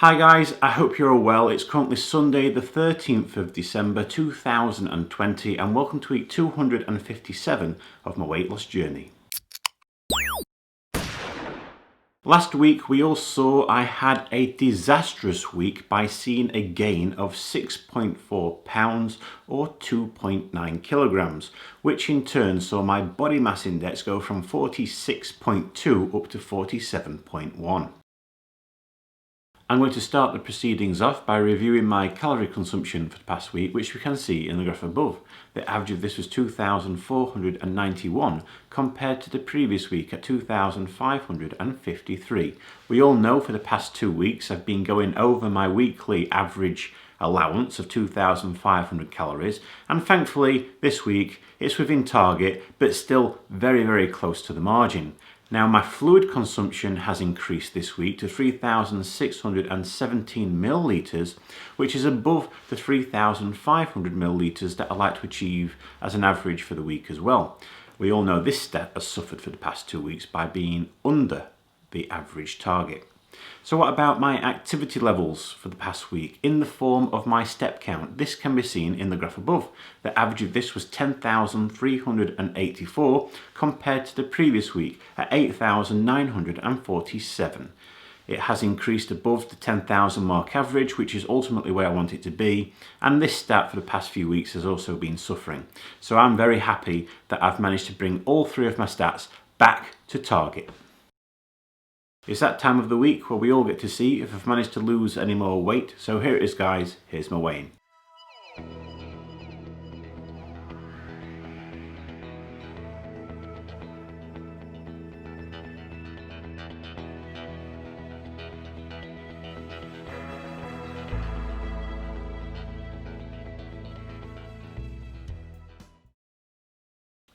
Hi guys, I hope you're all well. It's currently Sunday the 13th of December 2020 and welcome to week 257 of my weight loss journey. Last week we all saw I had a disastrous week by seeing a gain of 6.4 pounds or 2.9 kilograms, which in turn saw my body mass index go from 46.2 up to 47.1. I'm going to start the proceedings off by reviewing my calorie consumption for the past week, which we can see in the graph above. The average of this was 2,491 compared to the previous week at 2,553. We all know for the past 2 weeks I've been going over my weekly average allowance of 2,500 calories, and thankfully this week it's within target but still very close to the margin. Now my fluid consumption has increased this week to 3,617 millilitres, which is above the 3,500 millilitres that I like to achieve as an average for the week as well. We all know this stat has suffered for the past 2 weeks by being under the average target. So what about my activity levels for the past week in the form of my step count? This can be seen in the graph above. The average of this was 10,384 compared to the previous week at 8,947. It has increased above the 10,000 mark average, which is ultimately where I want it to be, and this stat for the past few weeks has also been suffering. So I'm very happy that I've managed to bring all three of my stats back to target. It's that time of the week where we all get to see if I've managed to lose any more weight. So here it is guys, here's my weighing.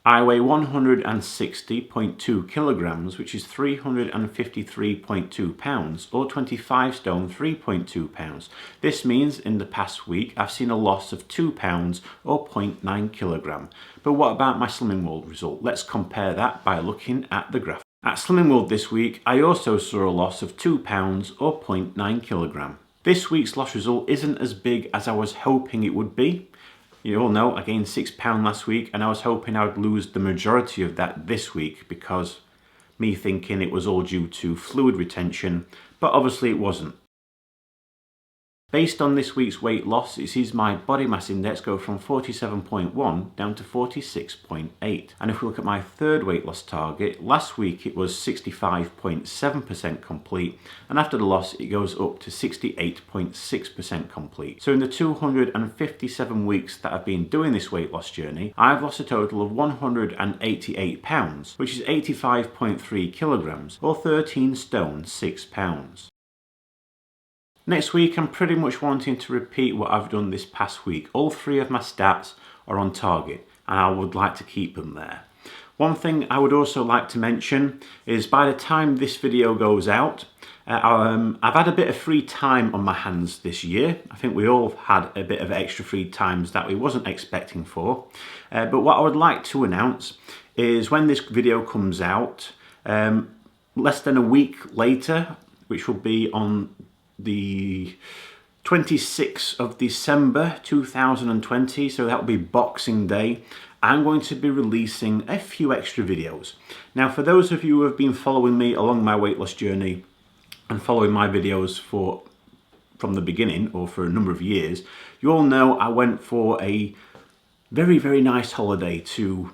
I weigh 160.2 kilograms, which is 353.2 pounds, or 25 stone 3.2 pounds. This means in the past week I've seen a loss of 2 pounds or 0.9 kilogram. But what about my Slimming World result? Let's compare that by looking at the graph. At Slimming World this week, I also saw a loss of 2 pounds or 0.9 kilogram. This week's loss result isn't as big as I was hoping it would be. You all know I gained 6 pounds last week and I was hoping I would lose the majority of that this week because me thinking it was all due to fluid retention, but obviously it wasn't. Based on this week's weight loss, it sees my body mass index go from 47.1 down to 46.8. And if we look at my third weight loss target, last week it was 65.7% complete, and after the loss it goes up to 68.6% complete. So in the 257 weeks that I've been doing this weight loss journey, I've lost a total of 188 pounds, which is 85.3 kilograms, or 13 stone 6 pounds. Next week I'm pretty much wanting to repeat what I've done this past week. All three of my stats are on target and I would like to keep them there. One thing I would also like to mention is by the time this video goes out, I've had a bit of free time on my hands this year. I think we all had a bit of extra free times that we wasn't expecting for. But what I would like to announce is when this video comes out, less than a week later, which will be on the 26th of December 2020, so that will be Boxing Day, I'm going to be releasing a few extra videos. Now for those of you who have been following me along my weight loss journey and following my videos from the beginning or for a number of years, you all know I went for a very nice holiday to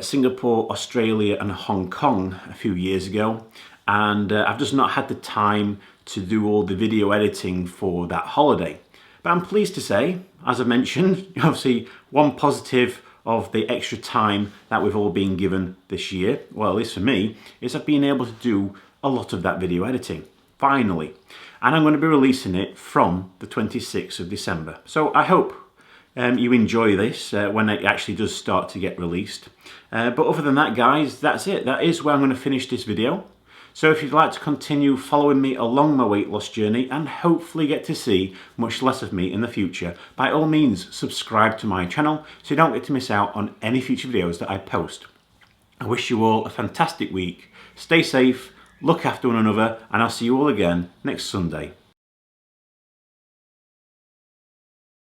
Singapore, Australia and Hong Kong a few years ago, and I've just not had the time to do all the video editing for that holiday. But I'm pleased to say, as I mentioned, obviously one positive of the extra time that we've all been given this year, well at least for me, is I've been able to do a lot of that video editing, finally. And I'm going to be releasing it from the 26th of December. So I hope you enjoy this when it actually does start to get released. But other than that guys, that's it. That is where I'm going to finish this video. So if you'd like to continue following me along my weight loss journey and hopefully get to see much less of me in the future, by all means subscribe to my channel so you don't get to miss out on any future videos that I post. I wish you all a fantastic week, stay safe, look after one another, and I'll see you all again next Sunday.